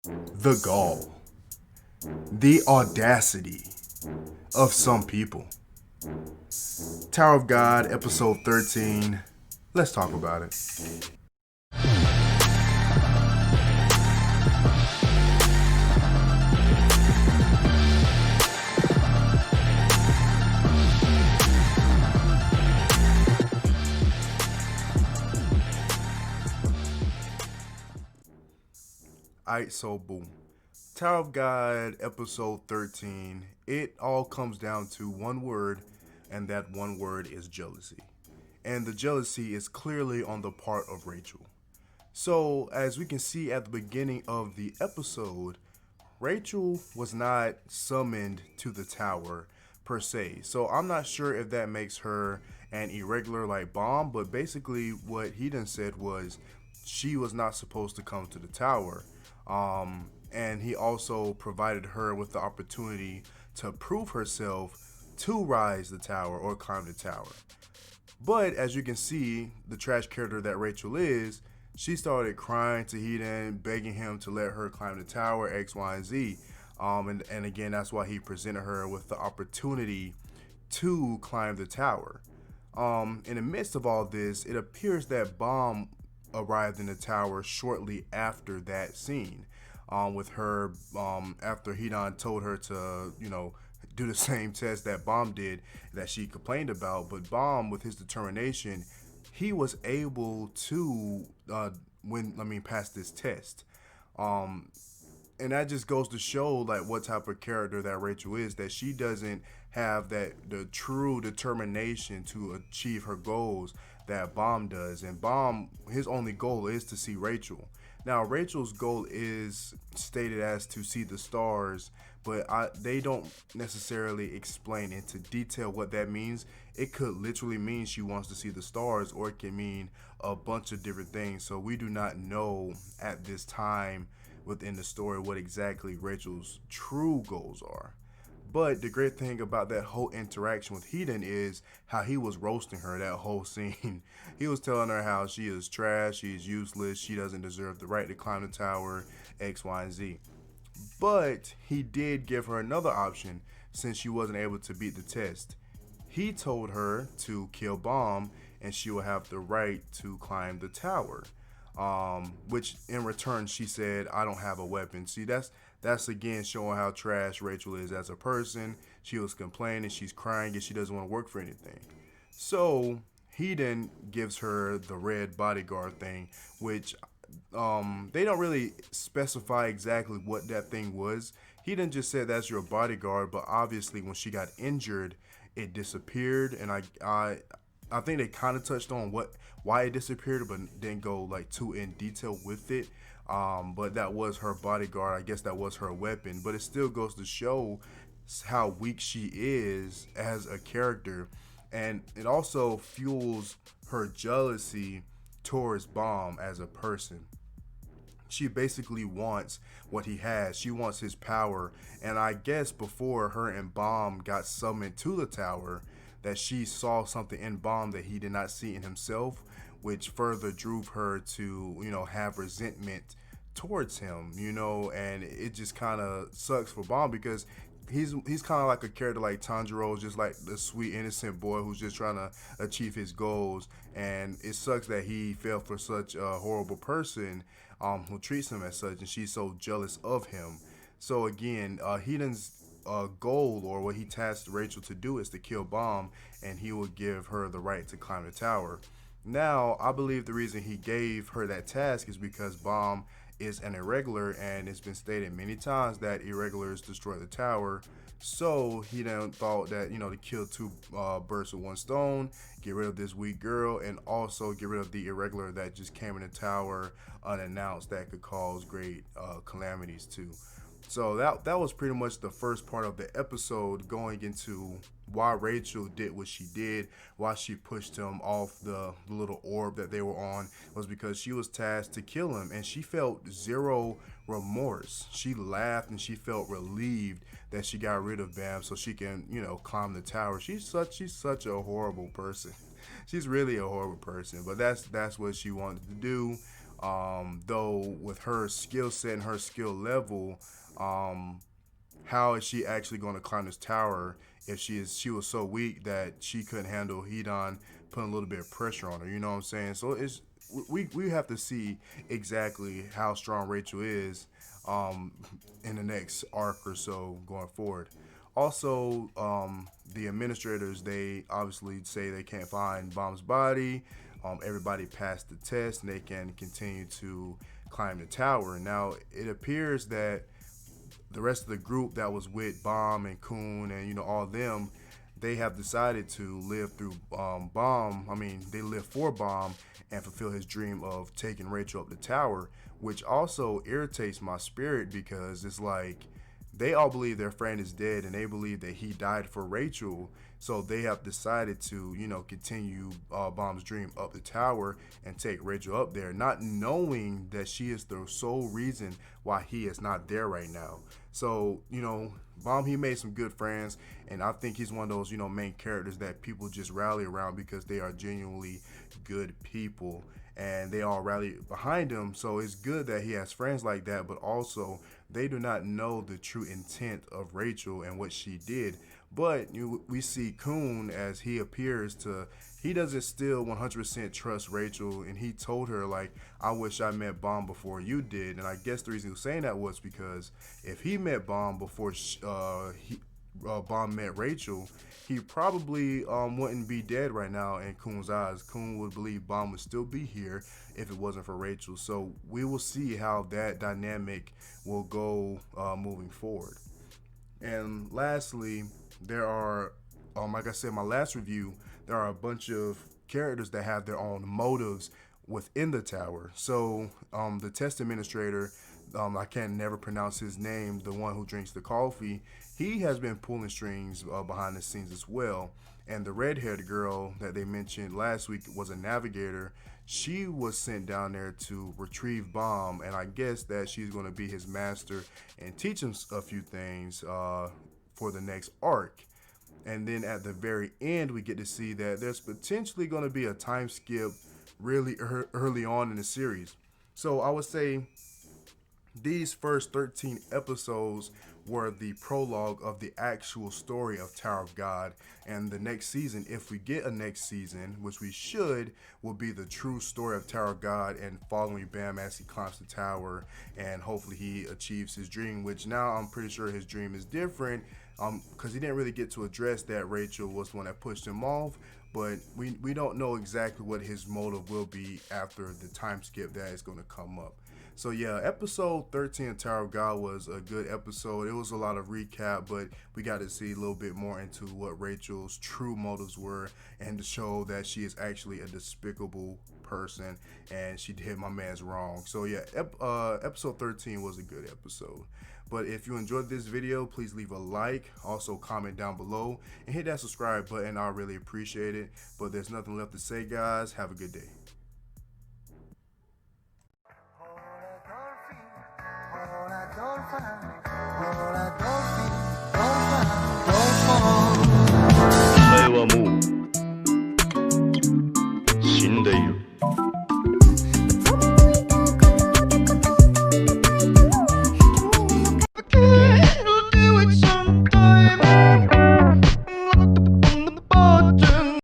The gall, the audacity of some people. Tower of God, episode 13. Let's talk about it. Alright, so boom. Tower of God, episode 13. It all comes down to one word, and that one word is jealousy. And the jealousy is clearly on the part of Rachel. So, as we can see at the beginning of the episode, Rachel was not summoned to the tower per se. So, I'm not sure if that makes her an irregular like Bomb, but basically, what he done said was she was not supposed to come to the tower. And he also provided her with the opportunity to prove herself to rise the tower or climb the tower. But as you can see, the trash character that Rachel is, she started crying to Hedon, begging him to let her climb the tower, X, Y, and Z. And again, that's why he presented her with the opportunity to climb the tower. In the midst of all this, it appears that Bomb arrived in the tower shortly after that scene. With her, after Hedon told her to, do the same test that Bomb did that she complained about. But Bomb, with his determination, he was able to pass this test. Um, and that just goes to show like what type of character that Rachel is, that she doesn't have that the true determination to achieve her goals that Bomb does. And Bomb, his only goal is to see Rachel. Now Rachel's goal is stated as to see the stars, but they don't necessarily explain into detail what that means. It could literally mean she wants to see the stars, or it can mean a bunch of different things. So we do not know at this time within the story what exactly Rachel's true goals are. But the great thing about that whole interaction with Hedon is how he was roasting her that whole scene. He was telling her how she is trash, she's useless, she doesn't deserve the right to climb the tower, X, Y, and Z. But he did give her another option since she wasn't able to beat the test. He told her to kill Bomb and she will have the right to climb the tower. Which in return she said, "I don't have a weapon." See, that's again showing how trash Rachel is as a person. She was complaining, she's crying, and she doesn't want to work for anything. So he then gives her the red bodyguard thing, which they don't really specify exactly what that thing was. He didn't just say that's your bodyguard, but obviously when she got injured, it disappeared, and I think they kind of touched on why it disappeared, but didn't go like too in detail with it. But that was her bodyguard. I guess that was her weapon. But it still goes to show how weak she is as a character, and it also fuels her jealousy towards Bomb as a person. She basically wants what he has. She wants his power. And I guess before her and Bomb got summoned to the tower, that she saw something in Bomb that he did not see in himself, which further drove her to, have resentment towards him, and it just kind of sucks for Bomb because he's kind of like a character like Tanjiro, just like the sweet innocent boy who's just trying to achieve his goals, and it sucks that he fell for such a horrible person who treats him as such, and she's so jealous of him. So again, Heaton's goal, or what he tasked Rachel to do, is to kill Bomb, and he will give her the right to climb the tower. Now, I believe the reason he gave her that task is because Bomb is an irregular, and it's been stated many times that irregulars destroy the tower. So he then thought that, to kill two birds with one stone, get rid of this weak girl, and also get rid of the irregular that just came in the tower unannounced that could cause great calamities too. So that was pretty much the first part of the episode, going into why Rachel did what she did, why she pushed him off the little orb that they were on, was because she was tasked to kill him, and she felt zero remorse. She laughed and she felt relieved that she got rid of Bam so she can, climb the tower. She's such a horrible person. She's really a horrible person, but that's what she wanted to do. Though with her skill set and her skill level, um, how is she actually going to climb this tower if she was so weak that she couldn't handle Hedon putting a little bit of pressure on her? You know what I'm saying? So it's we have to see exactly how strong Rachel is um, in the next arc or so going forward. Also, the administrators, they obviously say they can't find Bomb's body. Everybody passed the test and they can continue to climb the tower. Now, it appears that the rest of the group that was with Bomb and Coon and all them, they have decided to live through Bomb. I mean, they live for Bomb and fulfill his dream of taking Rachel up the tower, which also irritates my spirit because it's like they all believe their friend is dead and they believe that he died for Rachel. So they have decided to, continue Bomb's dream up the tower and take Rachel up there, not knowing that she is the sole reason why he is not there right now. So, Bomb, he made some good friends, and I think he's one of those, main characters that people just rally around because they are genuinely good people and they all rally behind him. So it's good that he has friends like that, but also they do not know the true intent of Rachel and what she did. But we see Coon as he appears to, he doesn't still 100% trust Rachel, and he told her, like, I wish I met Bomb before you did. And I guess the reason he was saying that was because if he met Bomb before Bomb met Rachel, he probably wouldn't be dead right now in Coon's eyes. Coon would believe Bomb would still be here if it wasn't for Rachel. So we will see how that dynamic will go moving forward. And lastly, there are, like I said, my last review, there are a bunch of characters that have their own motives within the tower. So the test administrator, I can never pronounce his name, the one who drinks the coffee, he has been pulling strings behind the scenes as well. And the red-haired girl that they mentioned last week was a navigator. She was sent down there to retrieve Bomb, and I guess that she's going to be his master and teach him a few things for the next arc. And then at the very end, we get to see that there's potentially going to be a time skip really early on in the series. So I would say these first 13 episodes were the prologue of the actual story of Tower of God. And the next season, if we get a next season, which we should, will be the true story of Tower of God and following Bam as he climbs the tower and hopefully he achieves his dream, which now I'm pretty sure his dream is different because he didn't really get to address that Rachel was the one that pushed him off. But we don't know exactly what his motive will be after the time skip that is going to come up. So yeah, episode 13 of Tower of God was a good episode. It was a lot of recap, but we got to see a little bit more into what Rachel's true motives were and to show that she is actually a despicable person and she did my man's wrong. So yeah, episode 13 was a good episode. But if you enjoyed this video, please leave a like, also comment down below, and hit that subscribe button. I really appreciate it. But there's nothing left to say, guys. Have a good day.